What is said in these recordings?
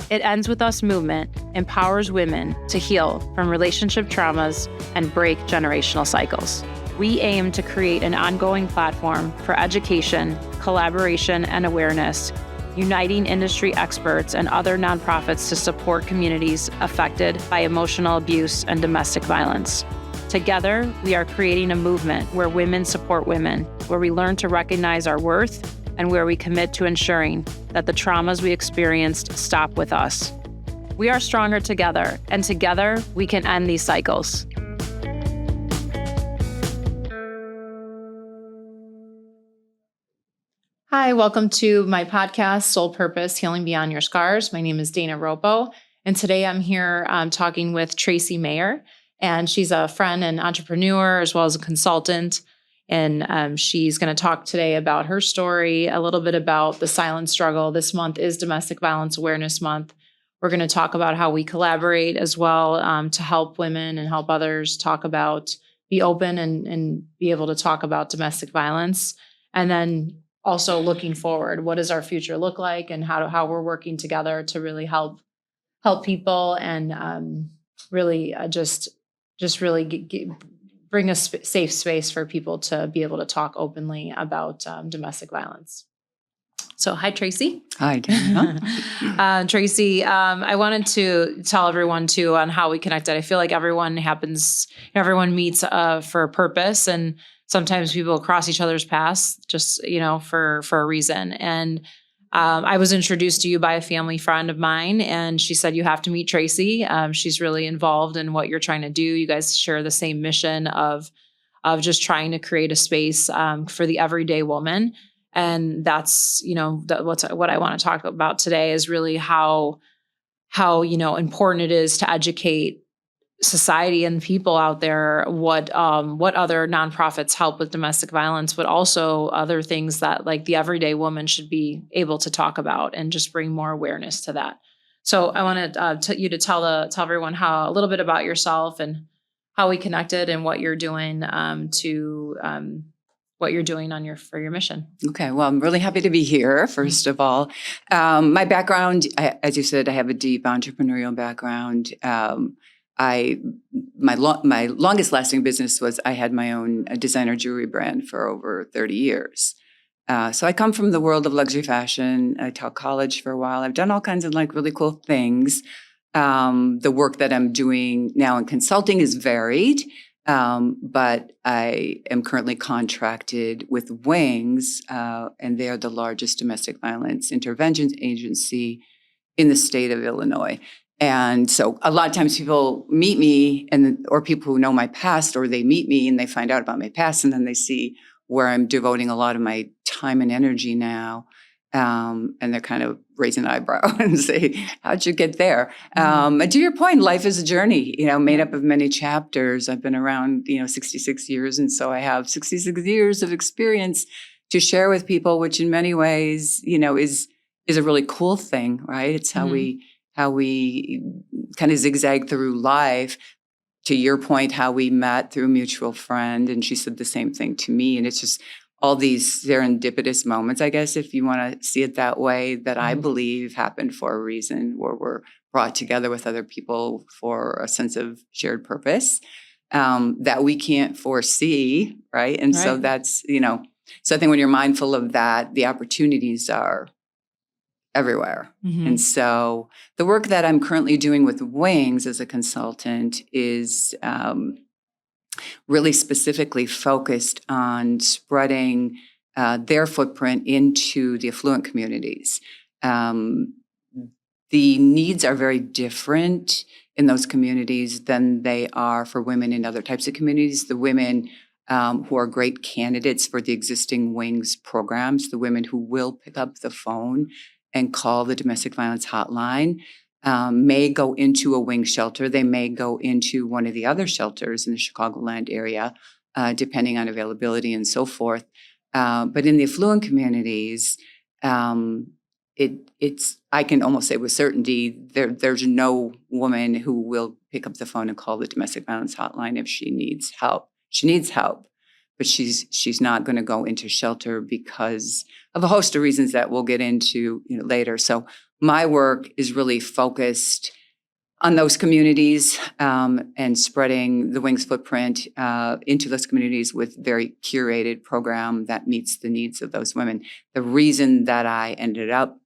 It Ends With Us movement empowers women to heal from relationship traumas and break generational cycles. We aim to create an ongoing platform for education, collaboration, and awareness, uniting industry experts and other nonprofits to support communities affected by emotional abuse and domestic violence. Together, we are creating a movement where women support women, where we learn to recognize our worth, and where we commit to ensuring that the traumas we experienced stop with us. We are stronger together, and together we can end these cycles. Hi, welcome to my podcast, Soul Purpose, Healing Beyond Your Scars. My name is Dana Ropo, and today I'm here talking with Tracey Mayer, and she's a friend and entrepreneur as well as a consultant. And she's going to talk today about her story, a little bit about the silent struggle. This month is Domestic Violence Awareness Month. We're going to talk about how we collaborate as well to help women and help others talk about, be open and be able to talk about domestic violence. And then also looking forward, what does our future look like, and how we're working together to really help people and really just really bring a safe space for people to be able to talk openly about domestic violence. So, hi, Tracey. Hi, Dana. Tracey, I wanted to tell everyone too on how we connected. I feel like everyone meets for a purpose, and sometimes people cross each other's paths just, for a reason. And I was introduced to you by a family friend of mine, and she said, you have to meet Tracey. She's really involved in what you're trying to do. You guys share the same mission of just trying to create a space for the everyday woman. And that's, what I want to talk about today is really how important it is to educate society and people out there what other nonprofits help with domestic violence, but also other things that like the everyday woman should be able to talk about and just bring more awareness to that. So I wanted you to tell everyone a little bit about yourself and how we connected and what you're doing what you're doing for your mission. Okay, well, I'm really happy to be here, first of all. My background, as you said, I have a deep entrepreneurial background. My longest lasting business was I had my own designer jewelry brand for over 30 years. So I come from the world of luxury fashion. I taught college for a while. I've done all kinds of really cool things. The work that I'm doing now in consulting is varied, but I am currently contracted with Wings, and they are the largest domestic violence intervention agency in the state of Illinois. And so a lot of times people meet me or people who know my past, or they meet me and they find out about my past, and then they see where I'm devoting a lot of my time and energy now. And they're kind of raising an eyebrow and say, how'd you get there? And to your point, life is a journey, made up of many chapters. I've been around, 66 years. And so I have 66 years of experience to share with people, which in many ways, is a really cool thing, right? It's how we kind of zigzag through life. To your point, how we met through a mutual friend, and she said the same thing to me. And it's just all these serendipitous moments, I guess, if you want to see it that way, that I believe happened for a reason, where we're brought together with other people for a sense of shared purpose that we can't foresee, right? And so that's, so I think when you're mindful of that, the opportunities are everywhere. Mm-hmm. And so the work that I'm currently doing with Wings as a consultant is really specifically focused on spreading their footprint into the affluent communities. The needs are very different in those communities than they are for women in other types of communities. The women who are great candidates for the existing Wings programs, the women who will pick up the phone and call the domestic violence hotline, may go into a Wings shelter. They may go into one of the other shelters in the Chicagoland area, depending on availability and so forth. But in the affluent communities, it's I can almost say with certainty there's no woman who will pick up the phone and call the domestic violence hotline if she needs help. She needs help, but she's not going to go into shelter because of a host of reasons that we'll get into later. So my work is really focused on those communities and spreading the Wings footprint into those communities with very curated program that meets the needs of those women. The reason that I ended up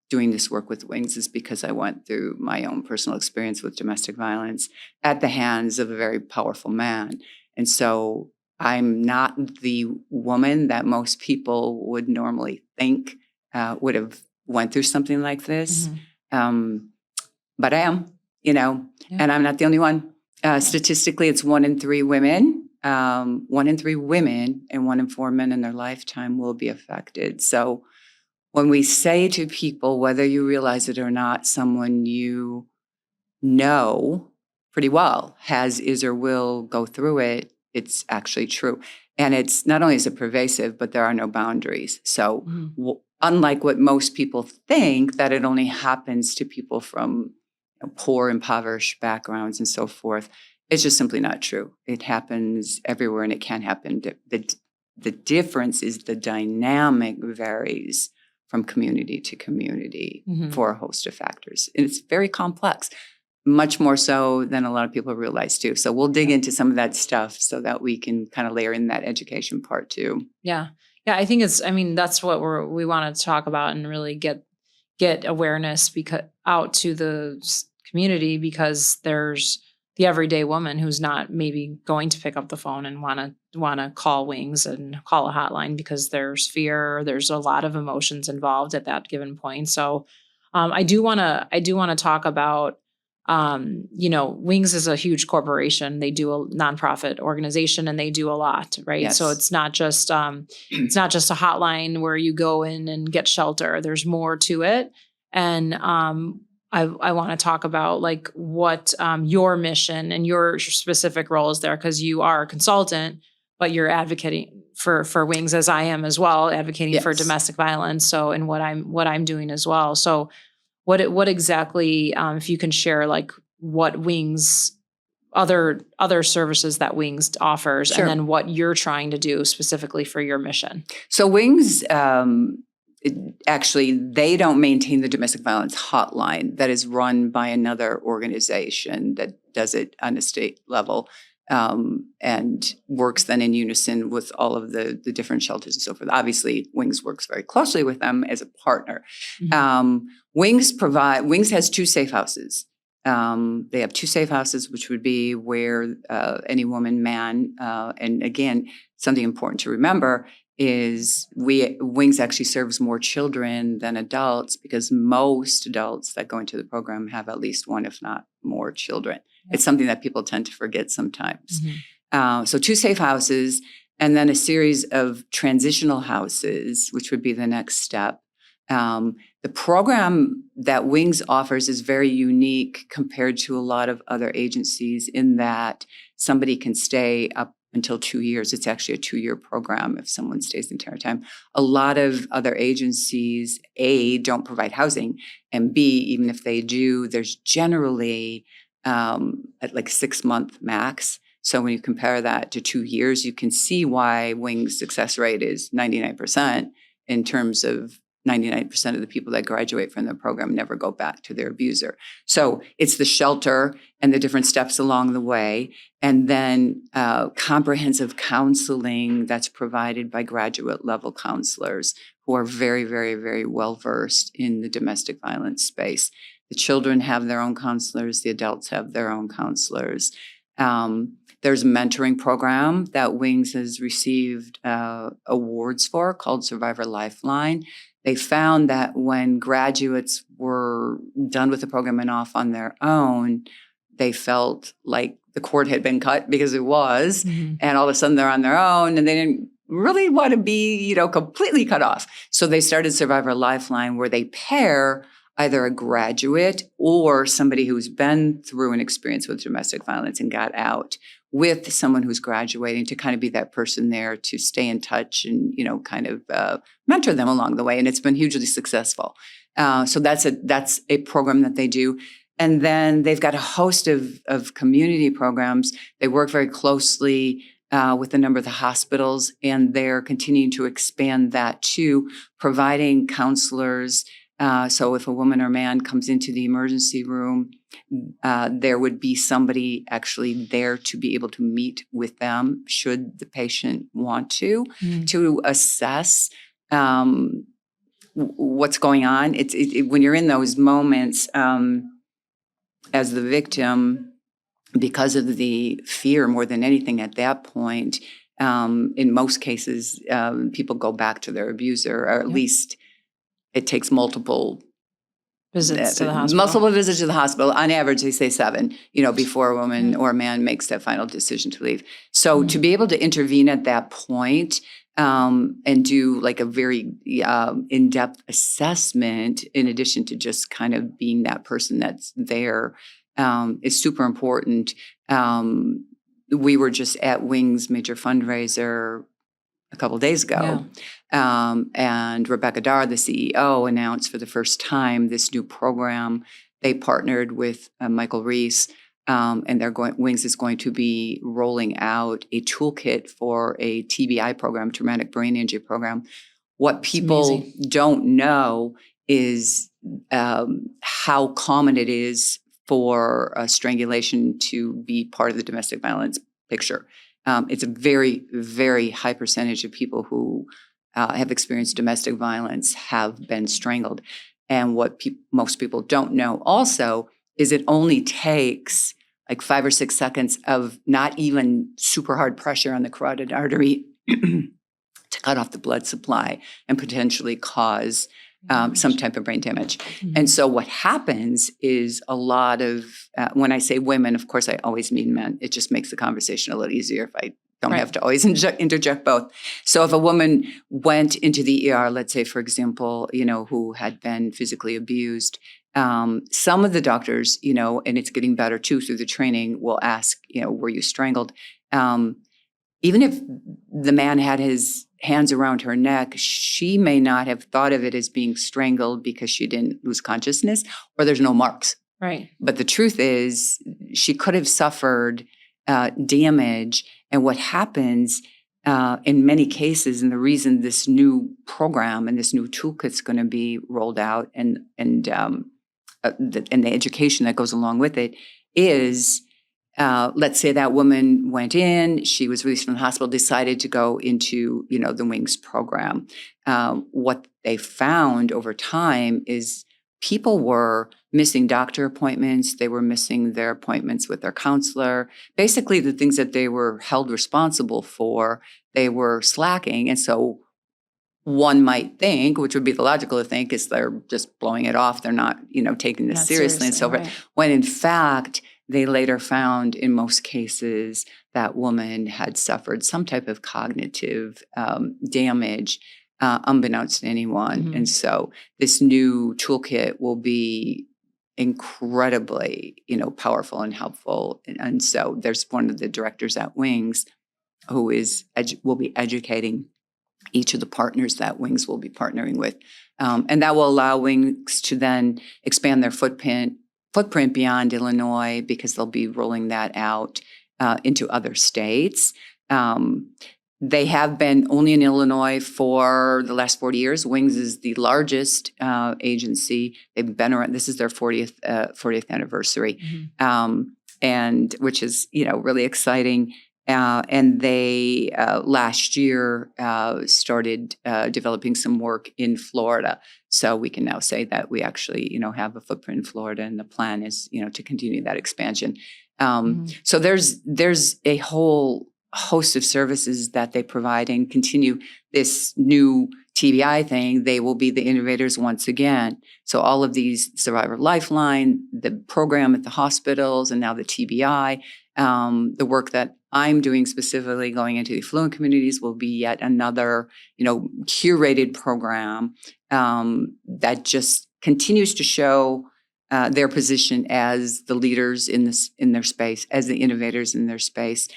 doing this work with Wings is because I went through my own personal experience with domestic violence at the hands of a very powerful man. And so I'm not the woman that most people would normally think would have went through something like this. But I am, and I'm not the only one. Statistically, it's 1 in 3 women, 1 in 3 women and 1 in 4 men in their lifetime will be affected. So when we say to people, whether you realize it or not, someone you know pretty well is or will go through it, it's actually true. And it's not only is it pervasive, but there are no boundaries. So unlike what most people think, that it only happens to people from poor, impoverished backgrounds and so forth, it's just simply not true. It happens everywhere and it can happen. The difference is the dynamic varies from community to community for a host of factors. And it's very complex, much more so than a lot of people realize too. So we'll dig into some of that stuff so that we can kind of layer in that education part too. Yeah. I think that's what we want to talk about and really get awareness out to the community, because there's the everyday woman who's not maybe going to pick up the phone and want to call Wings and call a hotline because there's fear, there's a lot of emotions involved at that given point. So I do want to talk about Wings is a huge corporation. They do a nonprofit organization and they do a lot, right? Yes. So it's not just a hotline where you go in and get shelter. There's more to it. And I want to talk about like what your mission and your specific role is there, because you are a consultant, but you're advocating for Wings, as I am as well, advocating for domestic violence. So, and what I'm doing as well. So what exactly, if you can share like what Wings, other services that Wings offers, Sure. and then what you're trying to do specifically for your mission. So Wings, actually, they don't maintain the domestic violence hotline that is run by another organization that does it on a state level and works then in unison with all of the different shelters and so forth. Obviously, Wings works very closely with them as a partner. Wings has 2 safe houses. They have 2 safe houses, which would be where any woman, man, and again, something important to remember is Wings actually serves more children than adults, because most adults that go into the program have at least 1, if not more, children. Yep. It's something that people tend to forget sometimes. So 2 safe houses, and then a series of transitional houses, which would be the next step. The program that Wings offers is very unique compared to a lot of other agencies in that somebody can stay up until 2 years. It's actually a 2-year program if someone stays the entire time. A lot of other agencies, A, don't provide housing, and B, even if they do, there's generally at like 6-month max. So when you compare that to 2 years, you can see why Wings' success rate is 99% in terms of 99% of the people that graduate from the program never go back to their abuser. So it's the shelter and the different steps along the way, and then comprehensive counseling that's provided by graduate level counselors who are very, very, very well versed in the domestic violence space. The children have their own counselors. The adults have their own counselors. There's a mentoring program that Wings has received awards for called Survivor Lifeline. They found that when graduates were done with the program and off on their own, they felt like the cord had been cut, because it was, and all of a sudden they're on their own and they didn't really want to be, completely cut off. So they started Survivor Lifeline, where they pair either a graduate or somebody who's been through an experience with domestic violence and got out with someone who's graduating to kind of be that person there to stay in touch and, kind of mentor them along the way. And it's been hugely successful. So that's a program that they do. And then they've got a host of community programs. They work very closely with a number of the hospitals, and they're continuing to expand that to providing counselors. So if a woman or man comes into the emergency room, there would be somebody actually there to be able to meet with them should the patient want to assess what's going on. When you're in those moments as the victim, because of the fear more than anything at that point, in most cases, people go back to their abuser, or at least it takes multiple visits to the hospital. Multiple visits to the hospital. On average, they say 7, before a woman or a man makes that final decision to leave. So to be able to intervene at that point and do like a very in-depth assessment, in addition to just kind of being that person that's there, is super important. We were just at Wings major fundraiser a couple of days ago. And Rebecca Dar, the CEO, announced for the first time this new program. They partnered with Michael Reese, and Wings is going to be rolling out a toolkit for a TBI program, traumatic brain injury program. What people don't know is how common it is for strangulation to be part of the domestic violence picture. It's a very, very high percentage of people who have experienced domestic violence have been strangled. And what most people don't know also is it only takes like 5 or 6 seconds of not even super hard pressure on the carotid artery to cut off the blood supply and potentially cause some type of brain damage. And so what happens is a lot of, when I say women, of course, I always mean men. It just makes the conversation a little easier if I don't have to always interject both. So if a woman went into the ER, let's say, for example, who had been physically abused, some of the doctors, and it's getting better too through the training, will ask, were you strangled? Even if the man had his hands around her neck, she may not have thought of it as being strangled because she didn't lose consciousness or there's no marks. Right. But the truth is she could have suffered damage. And what happens in many cases, and the reason this new program and this new toolkit is going to be rolled out and the education that goes along with it is, let's say that woman went in, she was released from the hospital, decided to go into, the Wings program. What they found over time is people were missing doctor appointments. They were missing their appointments with their counselor. Basically, the things that they were held responsible for, they were slacking. And so one might think, which would be the logical to think, is they're just blowing it off. They're not, taking this seriously and so forth. Right. When in fact, they later found in most cases that woman had suffered some type of cognitive damage unbeknownst to anyone. And so this new toolkit will be incredibly, powerful and helpful. And so there's one of the directors at Wings who will be educating each of the partners that Wings will be partnering with. And that will allow Wings to then expand their footprint beyond Illinois, because they'll be rolling that out into other states. They have been only in Illinois for the last 40 years. Wings is the largest agency. They've been around. This is their 40th anniversary, and which is really exciting. And they last year started developing some work in Florida. So we can now say that we actually have a footprint in Florida, and the plan is to continue that expansion. So there's a whole host of services that they provide, and continue this new TBI thing. They will be the innovators once again. So all of these Survivor Lifeline, the program at the hospitals, and now the TBI, the work that I'm doing specifically going into the affluent communities will be yet another, curated program that just continues to show their position as the leaders in their space, as the innovators in their space.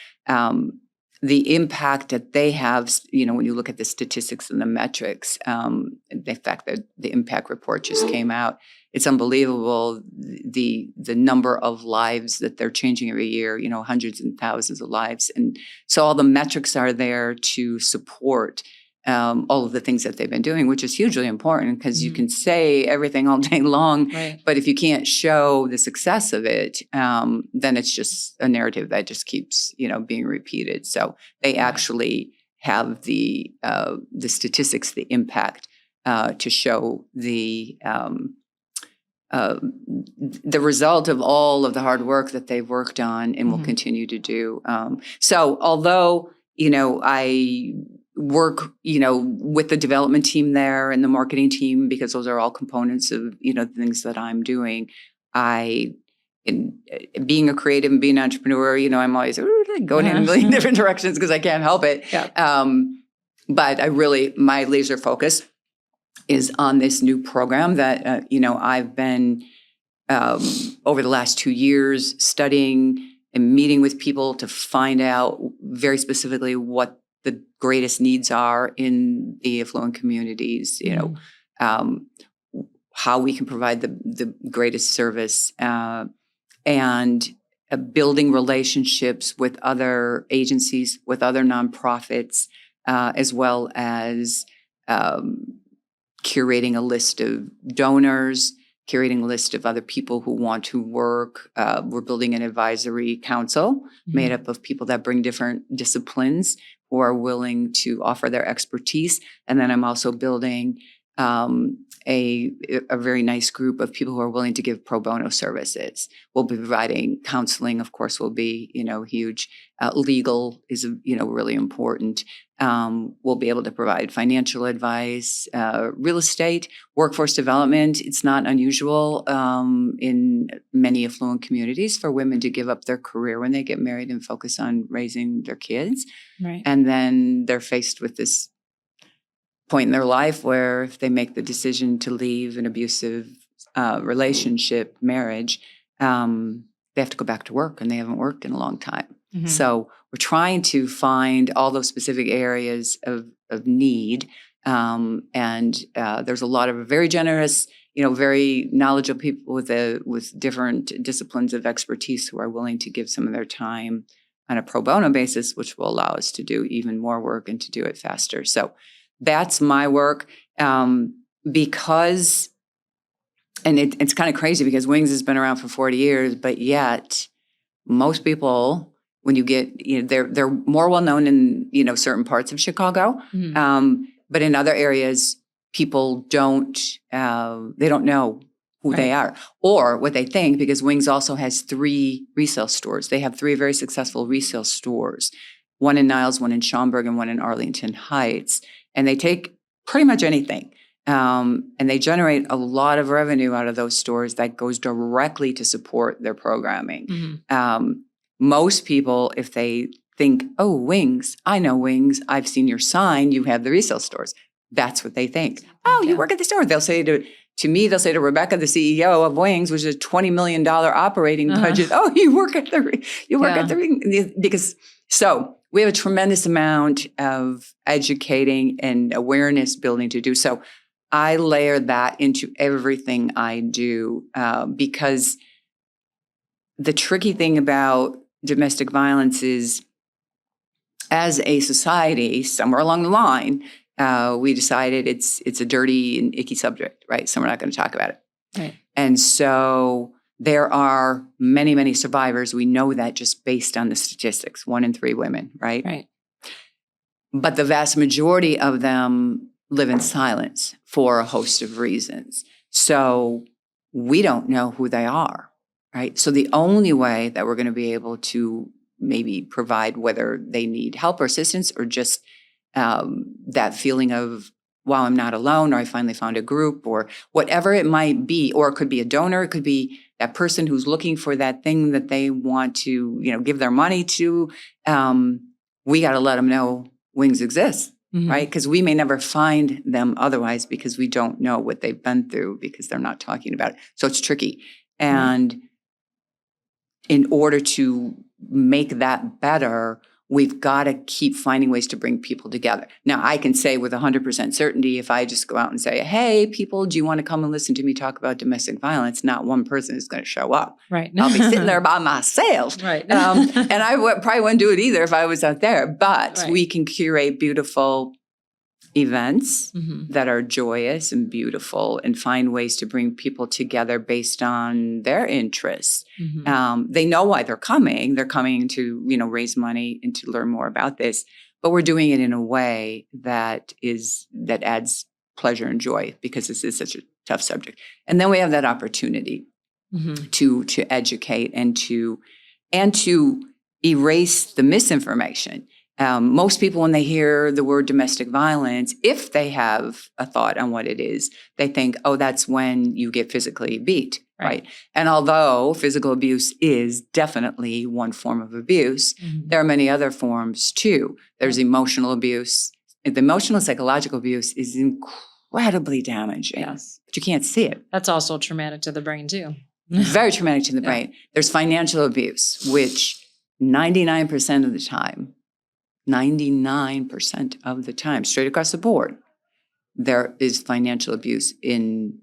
The impact that they have, when you look at the statistics and the metrics, the fact that the impact report just came out, it's unbelievable the number of lives that they're changing every year, hundreds and thousands of lives. And so all the metrics are there to support all of the things that they've been doing, which is hugely important because you can say everything all day long, Right. but if you can't show the success of it, then it's just a narrative that just keeps, being repeated. So they actually have the statistics, the impact to show the result of all of the hard work that they've worked on and will continue to do. So although, I work, with the development team there and the marketing team, because those are all components of, the things that I'm doing. In being a creative and being an entrepreneur, I'm always going in a million different directions because I can't help it. Yeah. But my laser focus is on this new program that, I've been over the last 2 years studying and meeting with people to find out very specifically what the greatest needs are in the affluent communities, how we can provide the greatest service and building relationships with other agencies, with other nonprofits, as well as curating a list of donors, curating a list of other people who want to work. We're building an advisory council made up of people that bring different disciplines who are willing to offer their expertise. And then I'm also building a very nice group of people who are willing to give pro bono services. We'll be providing counseling, of course, will be, huge. Legal is, really important. We'll be able to provide financial advice, real estate, workforce development. It's not unusual in many affluent communities for women to give up their career when they get married and focus on raising their kids. Right. And then they're faced with this point in their life where if they make the decision to leave an abusive relationship, marriage, they have to go back to work and they haven't worked in a long time. So we're trying to find all those specific areas of need. And there's a lot of very generous, very knowledgeable people with different disciplines of expertise who are willing to give some of their time on a pro bono basis, which will allow us to do even more work and to do it faster. So that's my work because, and it's kind of crazy because Wings has been around for 40 years, but yet most people, when you get, they're more well known in, certain parts of Chicago, but in other areas, people don't know who they are or what they think, because Wings also has 3 resale stores. They have 3 very successful resale stores, one in Niles, one in Schaumburg, and one in Arlington Heights. And they take pretty much anything. And they generate a lot of revenue out of those stores that goes directly to support their programming. Most people, if they think, oh, Wings, I know Wings, I've seen your sign, you have the resale stores. That's what they think. Oh, you work at the store. They'll say to me, they'll say to Rebecca, the CEO of Wings, which is a $20 million operating budget, oh, you work at the because so we have a tremendous amount of educating and awareness building to do. So I layer that into everything I do because the tricky thing about domestic violence is, as a society, somewhere along the line, we decided it's a dirty and icky subject, right? So we're not going to talk about it. Right. And so there are many, many survivors. We know that just based on the statistics, 1 in 3 women, right? Right. But the vast majority of them live in silence for a host of reasons. So we don't know who they are, right? So the only way that we're going to be able to maybe provide, whether they need help or assistance or just that feeling of, wow, I'm not alone, or I finally found a group, or whatever it might be, or it could be a donor, it could be that person who's looking for that thing that they want to, give their money to. We got to let them know Wings exists, right? Because we may never find them otherwise because we don't know what they've been through because they're not talking about it. So it's tricky. And in order to make that better, we've got to keep finding ways to bring people together. Now, I can say with 100% certainty, if I just go out and say, hey, people, do you want to come and listen to me talk about domestic violence? Not one person is going to show up. Right. I'll be sitting there by myself. Right. And I probably wouldn't do it either if I was out there. But Right. we can curate beautiful events Mm-hmm. that are joyous and beautiful and find ways to bring people together based on their interests. Mm-hmm. They know why they're coming. They're coming to, raise money and to learn more about this, but we're doing it in a way that adds pleasure and joy because this is such a tough subject. And then we have that opportunity Mm-hmm. to educate and to erase the misinformation. Most people, when they hear the word domestic violence, if they have a thought on what it is, they think, oh, that's when you get physically beat, right? And although physical abuse is definitely one form of abuse, Mm-hmm. there are many other forms too. There's emotional abuse. The emotional psychological abuse is incredibly damaging, Yes. but you can't see it. That's also traumatic to the brain too. Very traumatic to the Yeah. brain. There's financial abuse, which 99% of the time, 99% of the time, straight across the board, there is financial abuse in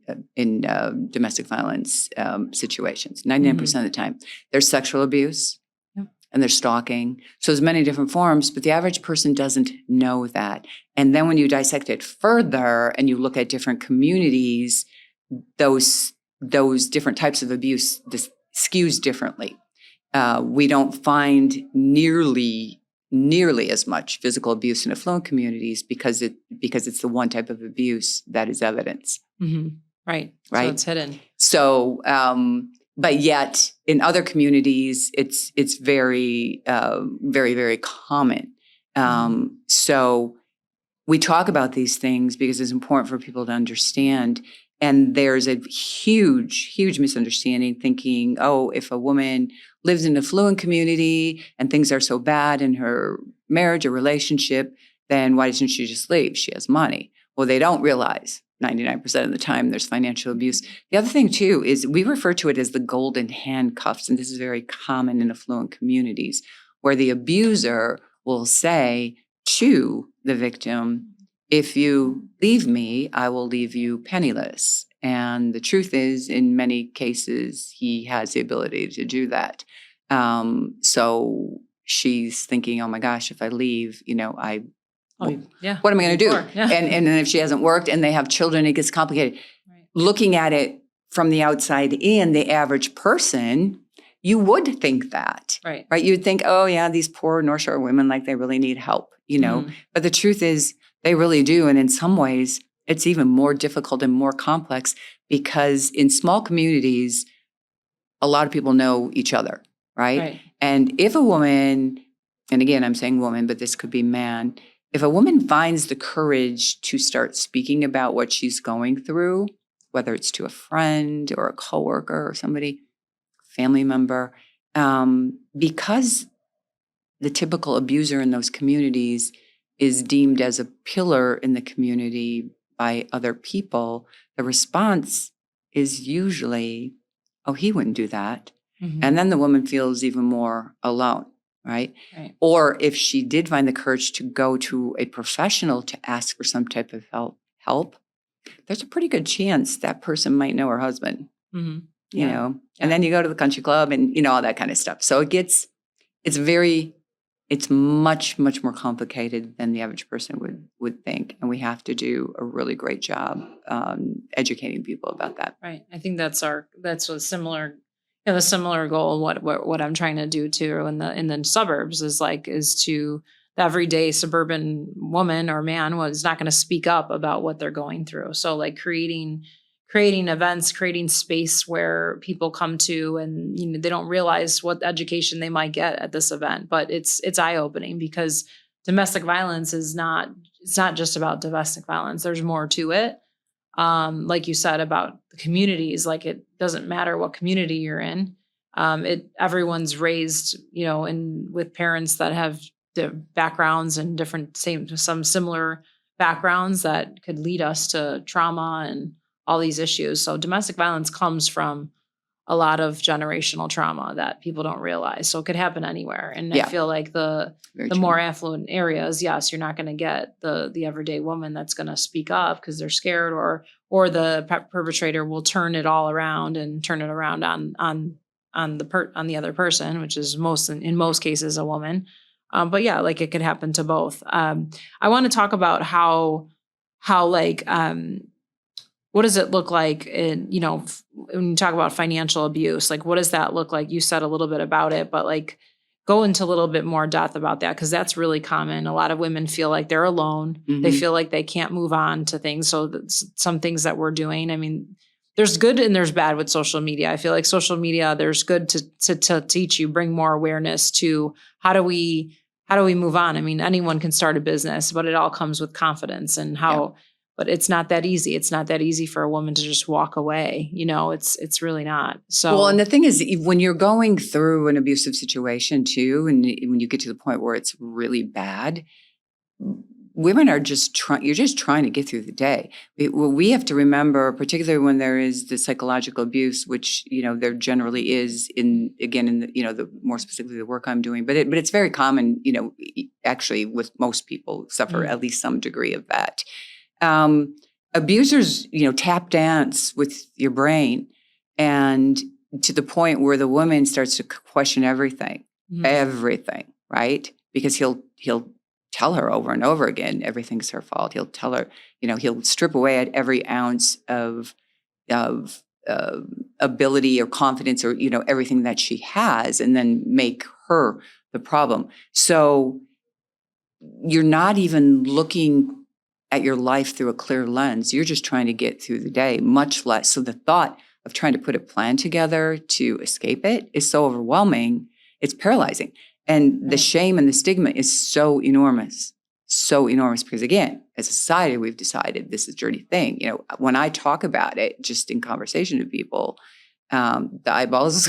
domestic violence situations. 99% of the time. There's sexual abuse, Yeah. and there's stalking. So there's many different forms, but the average person doesn't know that. And then when you dissect it further and you look at different communities, those different types of abuse skews differently. We don't find nearly as much physical abuse in affluent communities because it's the one type of abuse that is evidence. Mm-hmm. Right. Right. So it's hidden. So, but yet in other communities, it's very, very, very common. So we talk about these things because it's important for people to understand. And there's a huge, huge misunderstanding thinking, oh, if a woman lives in an affluent community and things are so bad in her marriage or relationship, then why doesn't she just leave? She has money. Well, they don't realize 99% of the time there's financial abuse. The other thing too is we refer to it as the golden handcuffs. And this is very common in affluent communities where the abuser will say to the victim, if you leave me, I will leave you penniless. And the truth is, in many cases, he has the ability to do that. So she's thinking, oh my gosh, if I leave, what am I going to do? Yeah. And then if she hasn't worked and they have children, it gets complicated. Right. Looking at it from the outside in, the average person, you would think that, Right. You'd think, oh yeah, these poor North Shore women, like they really need help, Mhm. But the truth is they really do. And in some ways, it's even more difficult and more complex because in small communities, a lot of people know each other, right? And if a woman, and again, I'm saying woman, but this could be man, if a woman finds the courage to start speaking about what she's going through, whether it's to a friend or a coworker or somebody, family member, because the typical abuser in those communities is deemed as a pillar in the community by other people, the response is usually, oh, he wouldn't do that. Mhm. And then the woman feels even more alone, right? Or if she did find the courage to go to a professional to ask for some type of help, there's a pretty good chance that person might know her husband, Mhm. and then you go to the country club and, all that kind of stuff. So it's much, much more complicated than the average person would think. And we have to do a really great job educating people about that. Right. I think that's a similar, the similar goal. What I'm trying to do too in the suburbs is to the everyday suburban woman or man was not going to speak up about what they're going through. So creating events, creating space where people come to and they don't realize what education they might get at this event, but it's eye-opening because domestic violence it's not just about domestic violence. There's more to it. Like you said about the communities, it doesn't matter what community you're in. Everyone's raised, with parents that have backgrounds and some similar backgrounds that could lead us to trauma and all these issues. So domestic violence comes from a lot of generational trauma that people don't realize. So it could happen anywhere. And Yeah. I feel like the Very true. more affluent areas, yes, you're not going to get the everyday woman that's going to speak up because they're scared, or the perpetrator will turn it all around and turn it around on the other person, which is in most cases a woman. But yeah, like it could happen to both. I want to talk about how like what does it look like in, when you talk about financial abuse, like what does that look like? You said a little bit about it, but like go into a little bit more depth about that, because that's really common. A lot of women feel like they're alone. They feel like they can't move on to things. So some things that we're doing, I mean, there's good and there's bad with social media. I feel like social media, there's good to teach you, bring more awareness to how do we move on? I mean, anyone can start a business, but it all comes with confidence and but it's not that easy. It's not that easy for a woman to just walk away. It's really not. So, well, and the thing is, when you're going through an abusive situation too, and when you get to the point where it's really bad, women are you're just trying to get through the day. We have to remember, particularly when there is the psychological abuse, which, there generally is the more specifically the work I'm doing, but it's very common, actually with most people suffer at least some degree of that. Abusers, tap dance with your brain, and to the point where the woman starts to question everything, right? Because he'll tell her over and over again, everything's her fault. He'll tell her, he'll strip away at every ounce of ability or confidence or, everything that she has, and then make her the problem. So you're not even looking at your life through a clear lens. You're just trying to get through the day, much less. So the thought of trying to put a plan together to escape it is so overwhelming. It's paralyzing. And the shame and the stigma is so enormous, because again, as a society, we've decided this is a dirty thing. When I talk about it, just in conversation with people, the eyeballs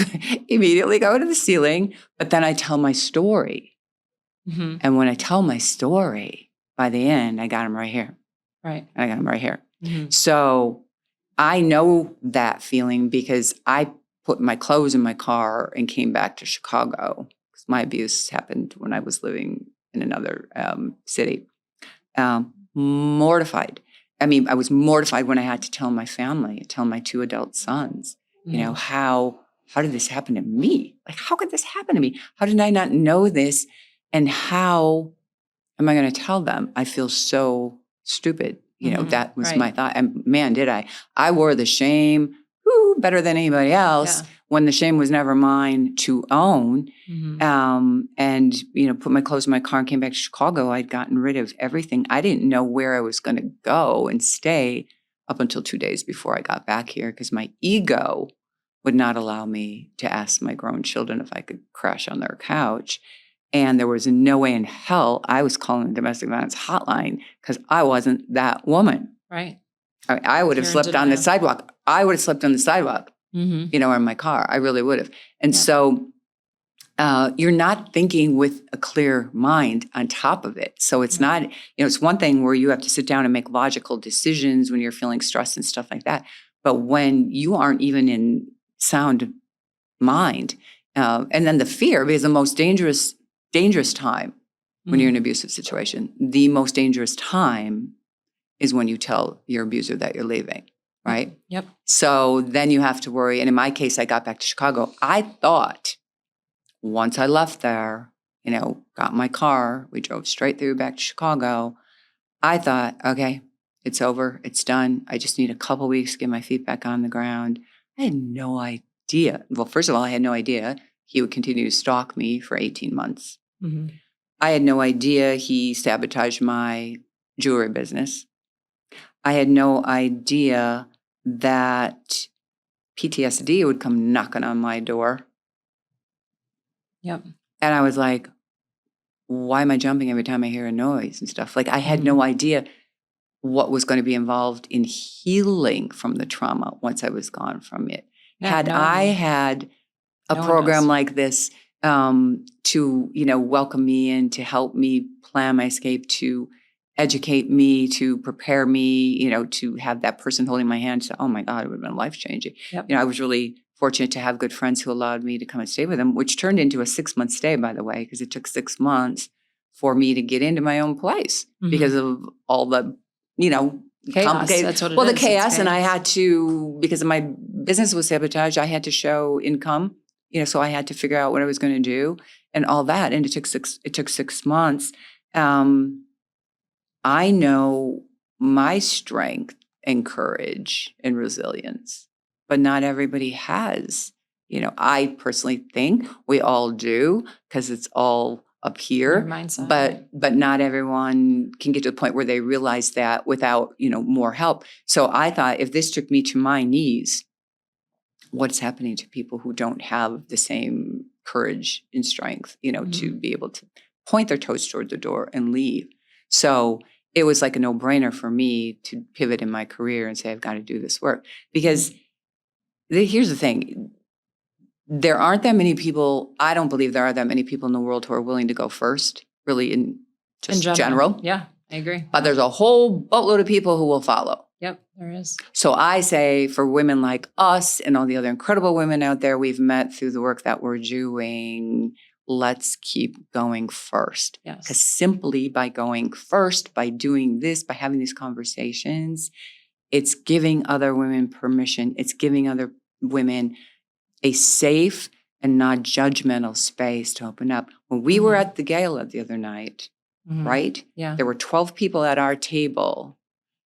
immediately go to the ceiling, but then I tell my story. And when I tell my story, by the end, I got him right here. Right. And I got him right here. So I know that feeling because I put my clothes in my car and came back to Chicago. My abuse happened when I was living in another city. Mortified. I mean, I was mortified when I had to tell my family, tell my 2 adult sons, how did this happen to me? Like, how could this happen to me? How did I not know this? And how am I going to tell them? I feel so stupid. That was my thought. And man, did I. I wore the shame better than anybody else when the shame was never mine to own. And, put my clothes in my car and came back to Chicago. I'd gotten rid of everything. I didn't know where I was going to go and stay up until 2 days before I got back here, because my ego would not allow me to ask my grown children if I could crash on their couch. And there was no way in hell I was calling the domestic violence hotline, because I wasn't that woman. Right. I would have slept on the sidewalk. I would have slept on the sidewalk, or in my car. I really would have. And so you're not thinking with a clear mind on top of it. So it's not, it's one thing where you have to sit down and make logical decisions when you're feeling stressed and stuff like that. But when you aren't even in sound mind, and then the fear, because the most dangerous time when you're in an abusive situation, the most dangerous time is when you tell your abuser that you're leaving, right? Yep. So then you have to worry. And in my case, I got back to Chicago. I thought once I left there, got in my car, we drove straight through back to Chicago. I thought, okay, it's over. It's done. I just need a couple weeks to get my feet back on the ground. I had no idea. Well, first of all, I had no idea he would continue to stalk me for 18 months. I had no idea he sabotaged my jewelry business. I had no idea that PTSD would come knocking on my door. Yep. And I was like, why am I jumping every time I hear a noise and stuff? Like, I had no idea what was going to be involved in healing from the trauma once I was gone from it. I had a program like this to, welcome me in, to help me plan my escape, to educate me, to prepare me, to have that person holding my hand. So, oh my God, it would have been life-changing. Yep. I was really fortunate to have good friends who allowed me to come and stay with them, which turned into a 6-month stay, by the way, because it took 6 months for me to get into my own place because of all the, Chaos. complicated. That's what it well, is. the It's chaos, and I chaos. had to, because of my business was sabotaged, I had to show income, so I had to figure out what I was going to do and all that. And it took 6 months. I know my strength and courage and resilience, but not everybody has. I personally think we all do because it's all up Your here, mindset. but not everyone can get to the point where they realize that without, more help. So I thought, if this took me to my knees, what's happening to people who don't have the same courage and strength, to be able to point their toes toward the door and leave. So it was like a no-brainer for me to pivot in my career and say, I've got to do this work. Because here's the thing. There aren't that many people, I don't believe there are that many people in the world who are willing to go first, really in general. Yeah, I agree. But there's a whole boatload of people who will follow. Yep, there is. So I say, for women like us and all the other incredible women out there we've met through the work that we're doing, let's keep going first. Yes. Because simply by going first, by doing this, by having these conversations, it's giving other women permission. It's giving other women a safe and not judgmental space to open up. When we were at the gala the other night, right? Yeah. There were 12 people at our table.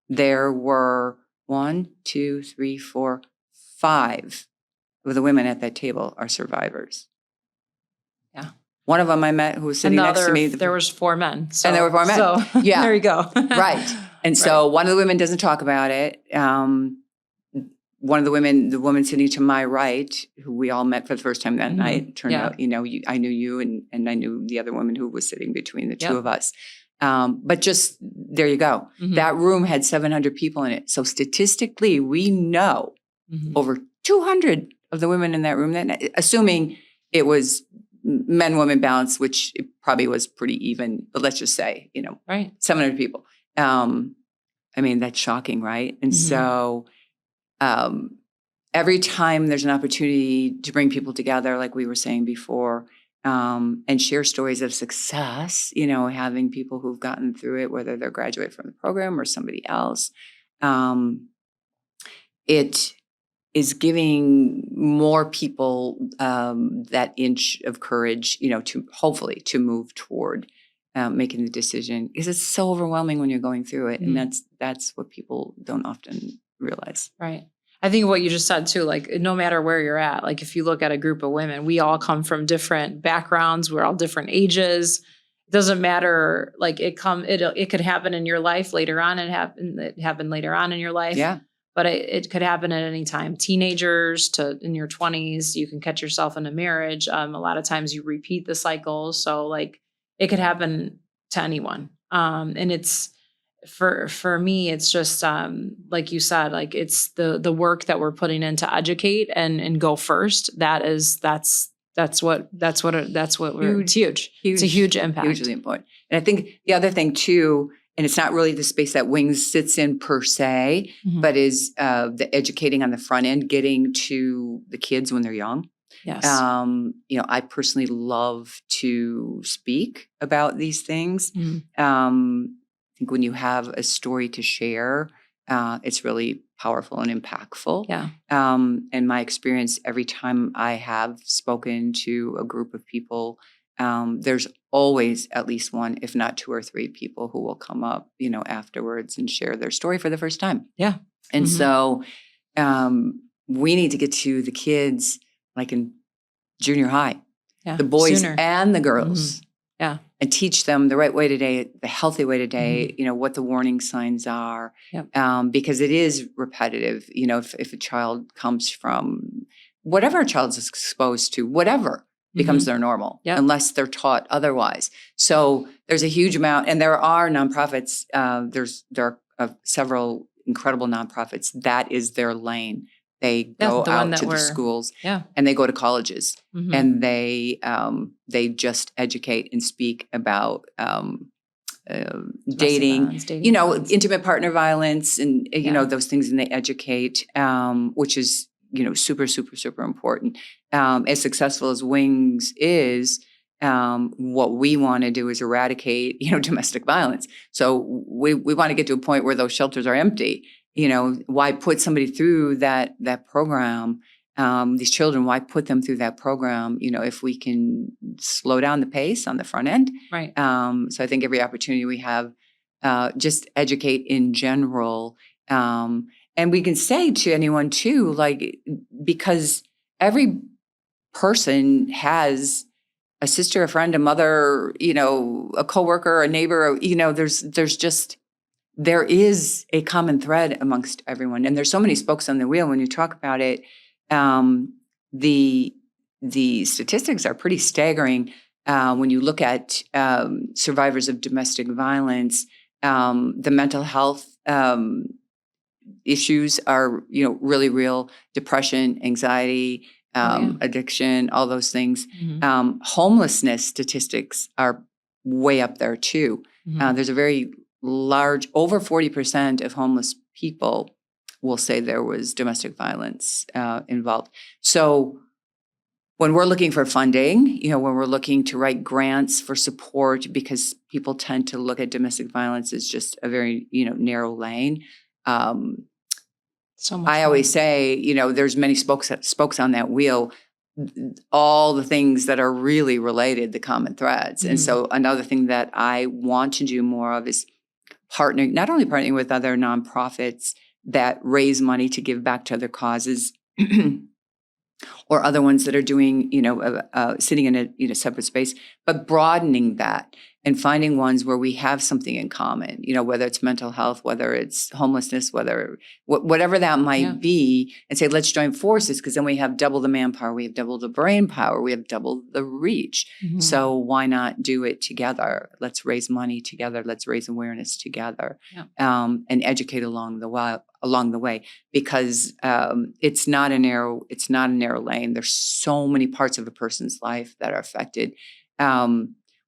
There were 1, 2, 3, 4, 5 of the women at that table are survivors. Yeah. One of them I met who was sitting next to me. There was 4 men. So, and there were 4 men. So yeah. there you go. Right. And so one of the women doesn't talk about it. One of the woman sitting to my right, who we all met for the first time that night, turned out, I knew you and I knew the other woman who was sitting between the two of us. But just, there you go. That room had 700 people in it. So statistically, we know over 200 of the women in that room, that night, assuming it was men-women balance, which it probably was pretty even, but let's just say, right. 700 people. I mean, that's shocking, right? And so every time there's an opportunity to bring people together, like we were saying before, and share stories of success, having people who've gotten through it, whether they're graduate from the program or somebody else, it is giving more people that inch of courage, to hopefully to move toward making the decision, because it's so overwhelming when you're going through it. And that's what people don't often realize. Right. I think what you just said too, like no matter where you're at, like if you look at a group of women, we all come from different backgrounds. We're all different ages. It doesn't matter. Like it could happen in your life later on. It happened later on in your life. Yeah. But it could happen at any time. Teenagers to in your 20s, you can catch yourself in a marriage. A lot of times you repeat the cycle. So like it could happen to anyone. And it's, for me, it's just like you said, like it's the work that we're putting in to educate and go first. That's what we're, it's huge. It's a huge impact. Hugely important. And I think the other thing too, and it's not really the space that Wings sits in per se, but is the educating on the front end, getting to the kids when they're young. Yes. I personally love to speak about these things. I think when you have a story to share, it's really powerful and impactful. Yeah. And my experience, every time I have spoken to a group of people, there's always at least one, if not 2 or 3 people who will come up, afterwards and share their story for the first time. Yeah. And so we need to get to the kids like in junior high, the boys sooner. And the girls. Yeah. And teach them the right way to date, the healthy way to date, what the warning signs are. Yep. Because it is repetitive. If a child comes from whatever a child's exposed to, whatever becomes their normal, unless they're taught otherwise. So there's a huge amount, and there are nonprofits. There are several incredible nonprofits. That is their lane. They go out to the schools and they go to colleges and they just educate and speak about dating, intimate partner violence and, those things. And they educate, which is, super, super, super important. As successful as Wings is, what we want to do is eradicate, domestic violence. So we want to get to a point where those shelters are empty. Why put somebody through that program? These children, why put them through that program? If we can slow down the pace on the front end. Right. So I think every opportunity we have, just educate in general. And we can say to anyone too, like, because every person has a sister, a friend, a mother, a coworker, a neighbor, there is a common thread amongst everyone. And there's so many spokes on the wheel when you talk about it. The statistics are pretty staggering when you look at survivors of domestic violence. The mental health issues are, really real. Depression, anxiety, addiction, all those things. Mm-hmm. Homelessness statistics are way up there too. Mm-hmm. There's a very large, over 40% of homeless people will say there was domestic violence involved. So when we're looking for funding, when we're looking to write grants for support, because people tend to look at domestic violence as just a very, narrow lane. So much I always say, there's many spokes on that wheel, all the things that are really related, the common threads. Mm-hmm. And so another thing that I want to do more of is not only partnering with other nonprofits that raise money to give back to other causes, or other ones that are doing, sitting in a separate space, but broadening that and finding ones where we have something in common, whether it's mental health, whether it's homelessness, whatever that might be, and say, let's join forces, because then we have double the manpower, we have double the brain power, we have double the reach. Mm-hmm. So why not do it together? Let's raise money together. Let's raise awareness together, and educate along the way, because it's not a narrow lane. There's so many parts of a person's life that are affected.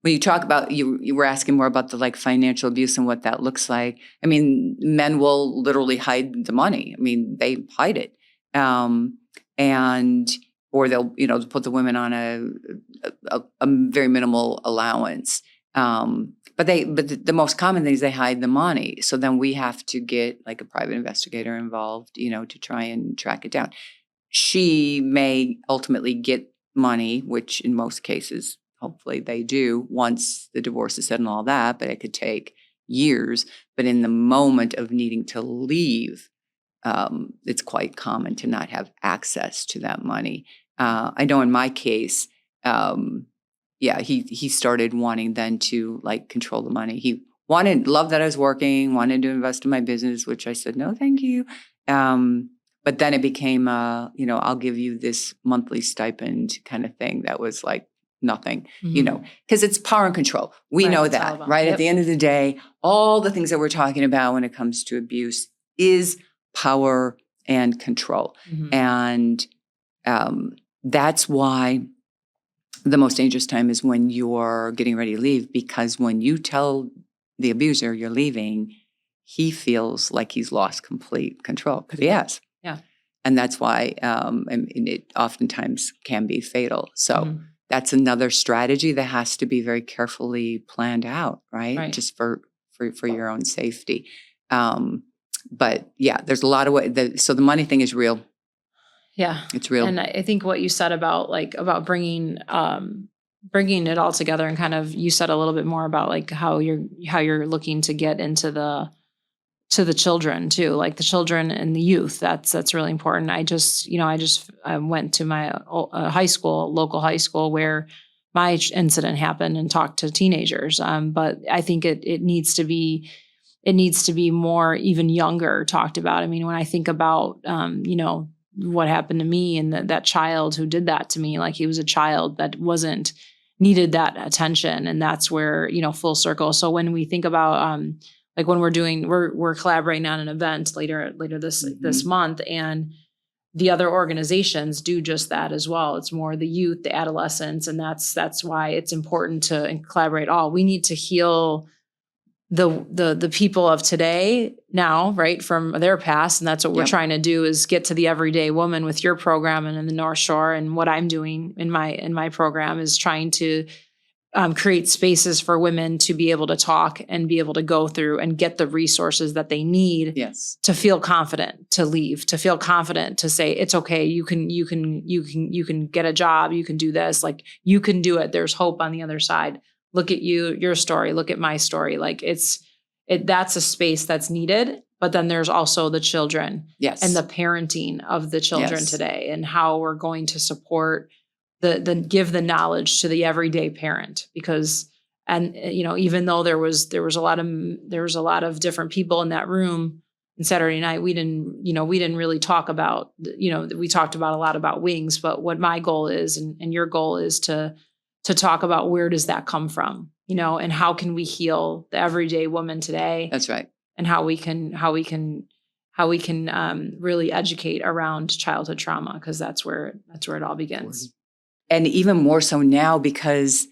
When you talk about, you were asking more about the financial abuse and what that looks like. I mean, men will literally hide the money. I mean, they hide it, or they'll put the women on a very minimal allowance. But the most common thing is they hide the money. So then we have to get a private investigator involved, to try and track it down. She may ultimately get money, which in most cases, hopefully they do once the divorce is said and all that, but it could take years. But in the moment of needing to leave, it's quite common to not have access to that money. I know in my case, he started wanting then to control the money. He loved that I was working, wanted to invest in my business, which I said, no, thank you. But then it became, I'll give you this monthly stipend kind of thing that was nothing, because it's power and control. We know that, right? Yep. At the end of the day, all the things that we're talking about when it comes to abuse is power and control. Mm-hmm. And that's why the most dangerous time is when you're getting ready to leave, because when you tell the abuser you're leaving, he feels like he's lost complete control, because he has. Yeah. And that's why and it oftentimes can be fatal. So that's another strategy that has to be very carefully planned out, right? Just for your own safety. But yeah, there's a lot of ways. So the money thing is real. Yeah, it's real. And I think what you said about bringing it all together, and kind of, you said a little bit more about how you're looking to get into the children too, the children and the youth. That's really important. I went to my local high school where my incident happened, and talked to teenagers. But I think it needs to be more, even younger, talked about. I mean, when I think about what happened to me, and that child who did that to me, he was a child that needed that attention, and that's where, full circle. So when we think about when we're collaborating on an event later this month, and the other organizations do just that as well. It's more the youth, the adolescents, and that's why it's important to collaborate all. We need to heal the people of today now, right, from their past. And that's what we're trying to do, is get to the everyday woman with your program and in the North Shore. And what I'm doing in my program is trying to create spaces for women to be able to talk and be able to go through and get the resources that they need to feel confident to leave, to feel confident to say, it's okay. You can get a job. You can do this. Like, you can do it. There's hope on the other side. Look at your story. Look at my story. Like, that's a space that's needed. But then there's also the children and the parenting of the children today, and how we're going to support give the knowledge to the everyday parent. Because, and even though there was a lot of different people in that room on Saturday night, we didn't really talk about, we talked about a lot about wings, but what my goal is, and your goal is to talk about, where does that come from, and how can we heal the everyday woman today? That's right. And how we can really educate around childhood trauma, because that's where it all begins. And even more so now, because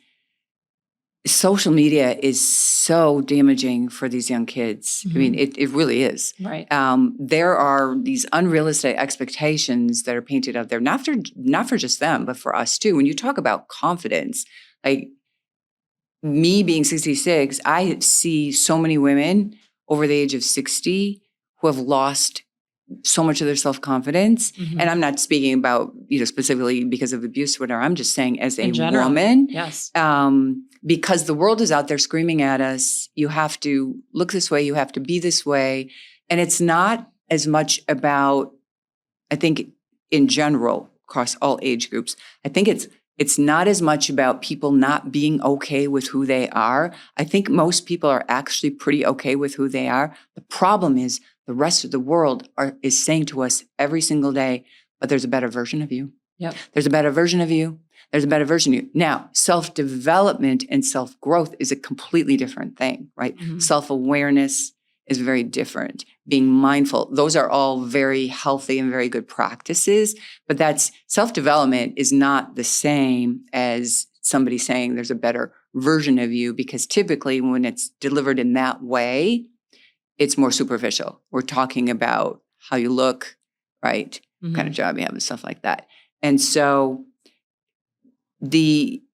social media is so damaging for these young kids. I mean, it really is. Right. There are these unrealistic expectations that are painted out there, not for just them, but for us too. When you talk about confidence, like me being 66, I see so many women over the age of 60 who have lost so much of their self-confidence. And I'm not speaking about, specifically because of abuse or whatever. I'm just saying as a woman, because the world is out there screaming at us, you have to look this way, you have to be this way. And it's not as much about, I think in general, across all age groups, I think it's not as much about people not being okay with who they are. I think most people are actually pretty okay with who they are. The problem is the rest of the world is saying to us every single day, but there's a better version of you. Yep. There's a better version of you. There's a better version of you. Now, self-development and self-growth is a completely different thing, right? Self-awareness is very different. Being mindful, those are all very healthy and very good practices, but that's self-development is not the same as somebody saying there's a better version of you, because typically when it's delivered in that way, it's more superficial. We're talking about how you look, right? What kind of job you have and stuff like that. And so I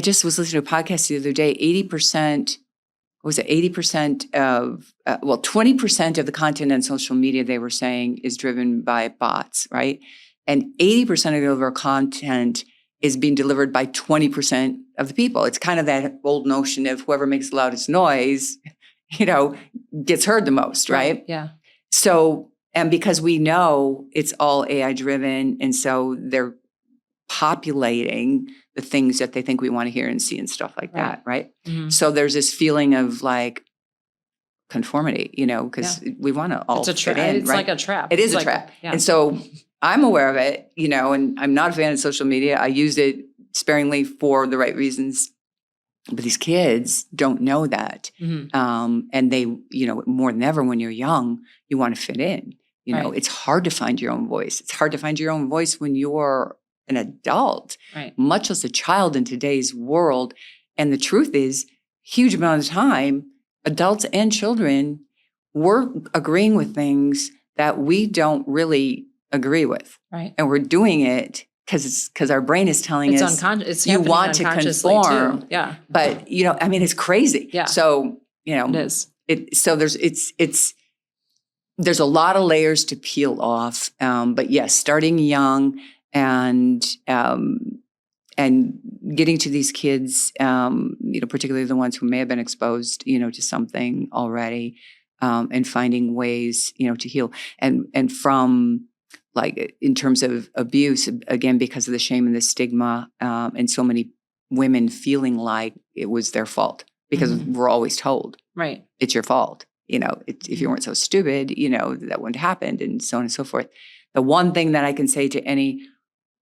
just was listening to a podcast the other day, 80% of, 20% of the content on social media, they were saying, is driven by bots, right? And 80% of our content is being delivered by 20% of the people. It's kind of that old notion of whoever makes the loudest noise, gets heard the most, right? Yeah. So, and because we know it's all AI driven, and so they're populating the things that they think we want to hear and see and stuff like that, right? So there's this feeling of like conformity, because we want to all fit in, it's right? like a trap. It is a trap. Yeah. And so I'm aware of it, and I'm not a fan of social media. I use it sparingly for the right reasons. But these kids don't know that. And they, more than ever when you're young, you want to fit in. It's hard to find your own voice. It's hard to find your own voice when you're an adult, much less a child in today's world. And the truth is, huge amount of time, adults and children, we're agreeing with things that we don't really agree with. Right. And we're doing it because our brain is telling us you want to conform. Too. Yeah. But, it's crazy. Yeah. So, it is. So there's a lot of layers to peel off. But yes, starting young and getting to these kids, particularly the ones who may have been exposed, to something already, and finding ways, to heal. And from, like, in terms of abuse, again, because of the shame and the stigma, and so many women feeling like it was their fault, because we're always told, right, it's your fault. If you weren't so stupid, that wouldn't have happened, and so on and so forth. The one thing that I can say to any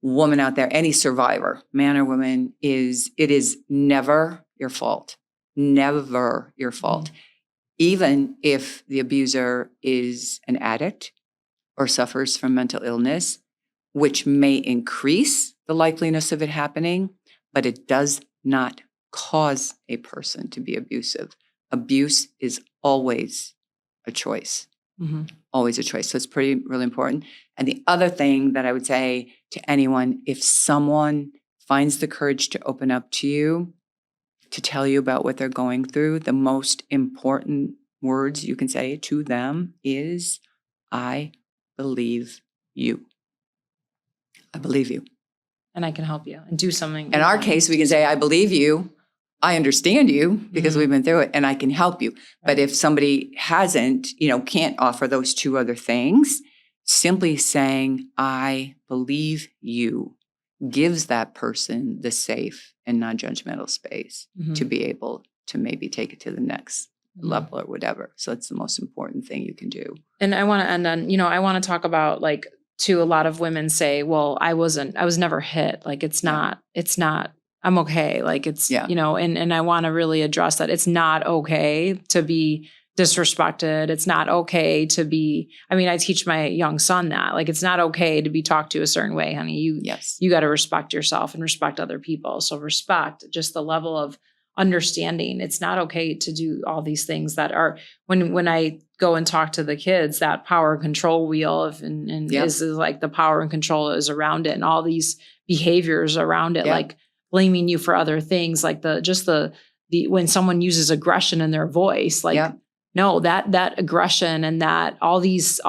woman out there, any survivor, man or woman, is it is never your fault. Never your fault. Even if the abuser is an addict or suffers from mental illness, which may increase the likeliness of it happening, but it does not cause a person to be abusive. abuse is always a choice. Always a choice. So it's really important. And the other thing that I would say to anyone, if someone finds the courage to open up to you, to tell you about what they're going through, the most important words you can say to them is, I believe you. I believe you. And I can help you and do something. In our case, we can say, I believe you. I understand you because we've been through it, and I can help you. But if somebody hasn't, can't offer those two other things, simply saying, I believe you gives that person the safe and non-judgmental space to be able to maybe take it to the next level or whatever. So it's the most important thing you can do. And I want to end on, I want to talk about to a lot of women say, well, I was never hit. It's not, I'm okay. And I want to really address that. It's not okay to be disrespected. It's not okay to be, I teach my young son that, it's not okay to be talked to a certain way, honey. You got to respect yourself and respect other people. So respect just the level of understanding. It's not okay to do all these things that are, when I go and talk to the kids, that power and control wheel is the power and control is around it, and all these behaviors around it, blaming you for other things, the when someone uses aggression in their voice, no, that aggression and that all these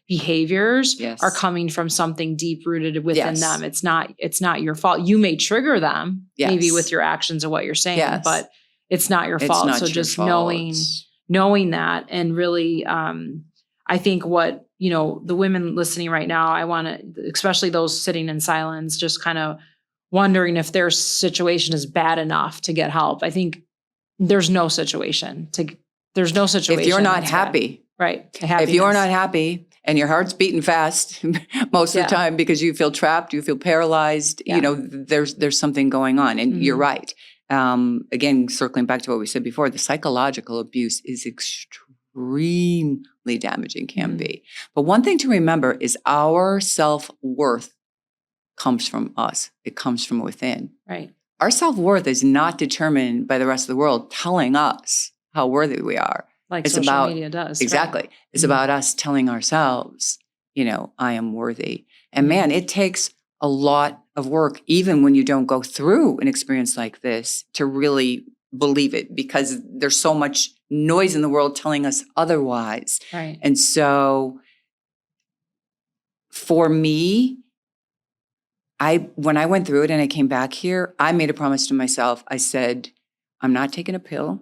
behaviors are coming from something deep rooted within them. It's not your fault. You may trigger them maybe with your actions and what you're saying, but it's not your fault. So just knowing that, and really, I think what, the women listening right now, I want to, especially those sitting in silence, just kind of wondering if their situation is bad enough to get help. I think there's no situation. If you're not happy, right? If you're not happy and your heart's beating fast most of the time because you feel trapped, you feel paralyzed, there's something going on. And you're right. Again, circling back to what we said before, the psychological abuse is extremely damaging, can be. But one thing to remember is our self-worth comes from us. It comes from within. Right. Our self-worth is not determined by the rest of the world telling us how worthy we are. It's social media does. Exactly. Right? It's about us telling ourselves, I am worthy. And man, it takes a lot of work, even when you don't go through an experience like this, to really believe it, because there's so much noise in the world telling us otherwise. Right. And so for me, when I went through it and I came back here, I made a promise to myself. I said, I'm not taking a pill.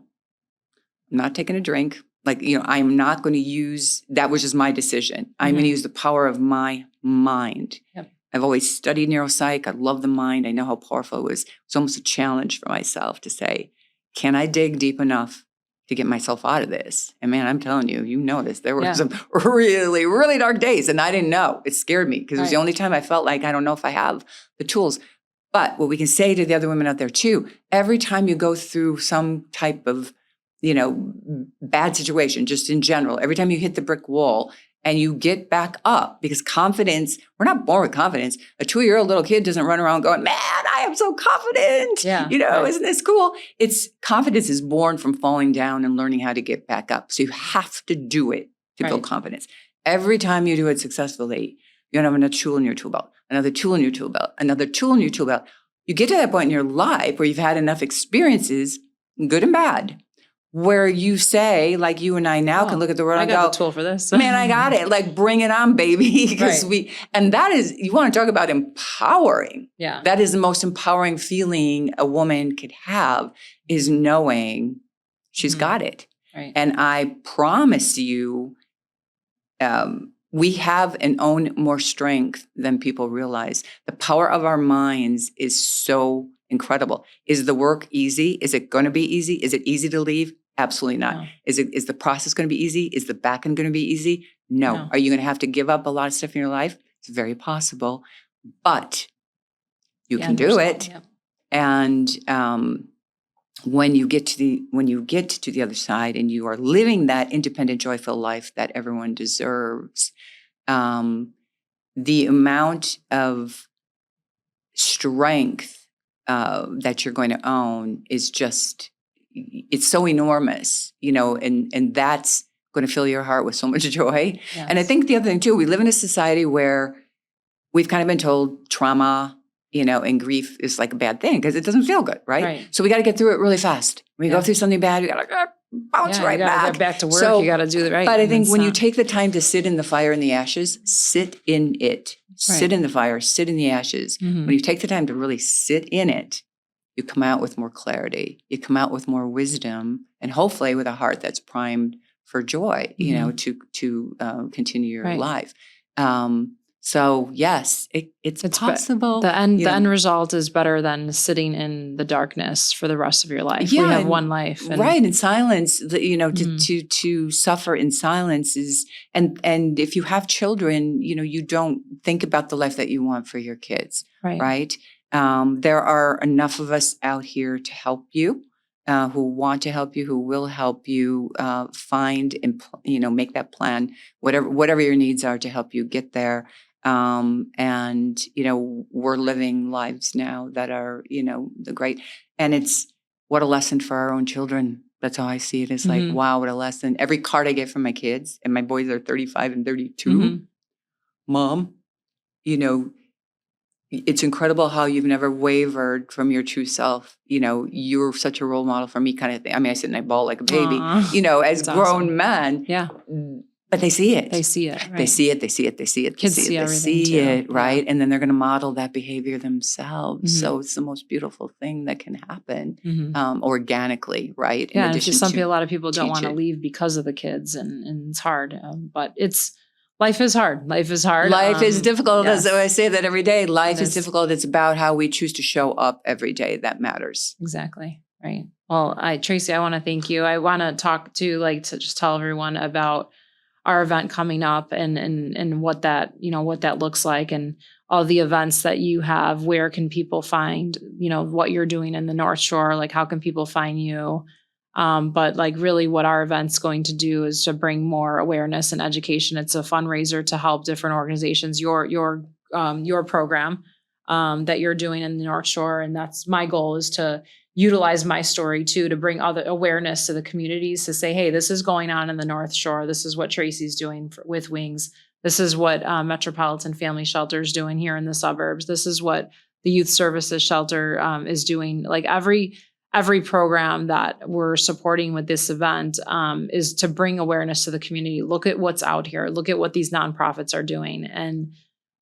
I'm not taking a drink. I'm not going to use, that was just my decision. I'm going to use the power of my mind. Yep. I've always studied neuropsych. I love the mind. I know how powerful it was. It's almost a challenge for myself to say, can I dig deep enough to get myself out of this? And man, I'm telling you, this. There were some really, really dark days, and I didn't know. It scared me because it was the only time I felt like I don't know if I have the tools. But what we can say to the other women out there too, every time you go through some type of bad situation, just in general, every time you hit the brick wall and you get back up, because confidence, we're not born with confidence. A 2-year-old little kid doesn't run around going, man, I am so confident. Isn't this cool? Confidence is born from falling down and learning how to get back up. So you have to do it to build confidence. Every time you do it successfully, you have another tool in your tool belt, another tool in your tool belt, another tool in your tool belt. You get to that point in your life where you've had enough experiences, good and bad, where you say, like you and I now can look at the world and go, I got the tool for this. Man, I got it. Bring it on, baby. Because and that is, you want to talk about empowering. Yeah. That is the most empowering feeling a woman could have, is knowing she's got it. Right. And I promise you, we have and own more strength than people realize. The power of our minds is so incredible. Is the work easy? Is it going to be easy? Is it easy to leave? Absolutely not. No. Is the process going to be easy? Is the back end going to be easy? No. Are you going to have to give up a lot of stuff in your life? It's very possible, but you can do it. Yeah. And when you get to the other side and you are living that independent, joyful life that everyone deserves, the amount of strength that you're going to own is just, it's so enormous, and that's going to fill your heart with so much joy. Yes. And I think the other thing too, we live in a society where we've kind of been told trauma, and grief is like a bad thing because it doesn't feel good, right? So we got to get through it really fast. When we go through something bad, we got to bounce right you gotta back. Get back to work. So, you got to do the right. But I think when you take the time to sit in the fire and the ashes, sit in it. Sit in the fire, sit in the ashes. When you take the time to really sit in it, you come out with more clarity. You come out with more wisdom, and hopefully with a heart that's primed for joy, to continue your life. So yes, it's possible. The end result is better than sitting in the darkness for the rest of your life. Yeah, we have one life, right? In silence, to suffer in silence is, and if you have children, you don't think about the life that you want for your kids, right? There are enough of us out here to help you. Who want to help you, who will help you find and make that plan, whatever your needs are to help you get there. And we're living lives now that are the great, and it's what a lesson for our own children. That's how I see it. It's like, wow, what a lesson. Every card I get from my kids, and my boys are 35 and 32. Mom, it's incredible how you've never wavered from your true self. You're such a role model for me, kind of thing. I mean, I sit and I bawl like a baby, as grown men. Yeah. But they see it. They see it. Right. They see it. They see it. They see it. Kids see everything too. It, right? Yeah. And then they're going to model that behavior themselves. So it's the most beautiful thing that can happen organically, right? Yeah. A lot of people don't want to leave because of the kids, and it's hard. But life is hard. Life is hard. Life is difficult. Yes. As I say that every day. Life is difficult. It's about how we choose to show up every day that matters. Exactly. Right. Well, Tracey, I want to thank you. I want to talk to just tell everyone about our event coming up and what that looks like, and all the events that you have. Where can people find, what you're doing in the North Shore? Like, how can people find you? But really what our event's going to do is to bring more awareness and education. It's a fundraiser to help different organizations, your program that you're doing in the North Shore. And that's my goal, is to utilize my story too, to bring other awareness to the communities, to say, hey, this is going on in the North Shore. This is what Tracey's doing with Wings. This is what Metropolitan Family Shelter is doing here in the suburbs. This is what the Youth Services Shelter is doing. Like every program that we're supporting with this event is to bring awareness to the community. Look at what's out here. Look at what these nonprofits are doing. And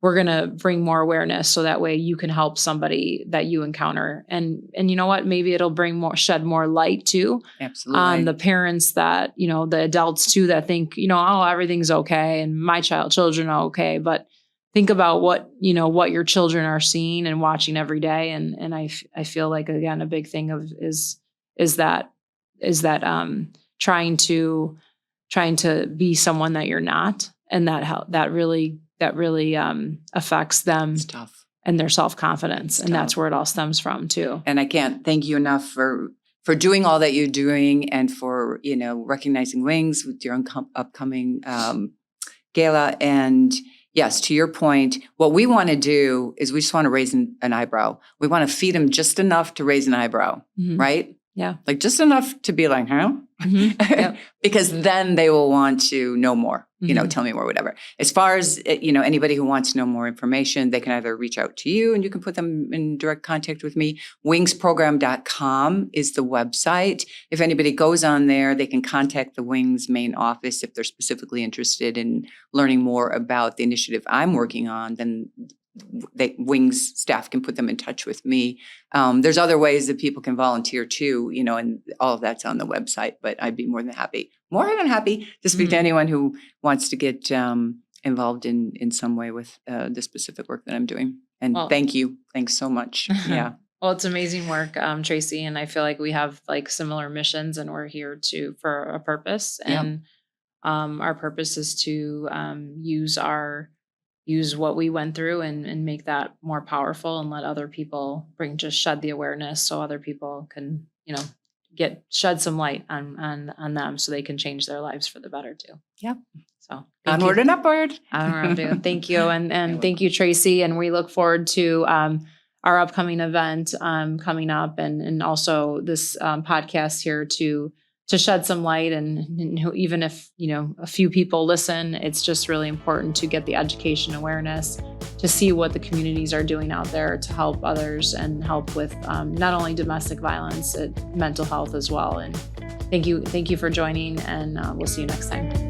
we're going to bring more awareness so that way you can help somebody that you encounter. And you know what? Maybe it'll shed more light too. Absolutely. On the parents that, the adults too, that think, oh, everything's okay and my children are okay. But think about what your children are seeing and watching every day. And I feel like, again, a big thing is that trying to be someone that you're not, and that really affects them and their self-confidence. And that's where it all stems from too. And I can't thank you enough for doing all that you're doing, and for, recognizing Wings with your upcoming gala. And yes, to your point, what we want to do is we just want to raise an eyebrow. We want to feed them just enough to raise an eyebrow, right? Yeah. Like just enough to be like, huh? Yep. Because then they will want to know more, tell me more, whatever. As far as, anybody who wants to know more information, they can either reach out to you and you can put them in direct contact with me. Wingsprogram.com is the website. If anybody goes on there, they can contact the Wings main office if they're specifically interested in learning more about the initiative I'm working on. Then Wings staff can put them in touch with me. There's other ways that people can volunteer too, and all of that's on the website, but I'd be more than happy to speak to anyone who wants to get involved in some way with the specific work that I'm doing. And thank you. Thanks so much. Yeah. Well, it's amazing work, Tracey. And I feel like we have similar missions, and we're here for a purpose. And our purpose is to use what we went through and make that more powerful, and let other people shed the awareness so other people can, shed some light on them so they can change their lives for the better too. Yep. So onward and upward. Thank you. And thank you, Tracey. And we look forward to our upcoming event coming up, and also this podcast here to shed some light. And even if, a few people listen, it's just really important to get the education awareness, to see what the communities are doing out there to help others and help with not only domestic violence, mental health as well. And thank you for joining, and we'll see you next time.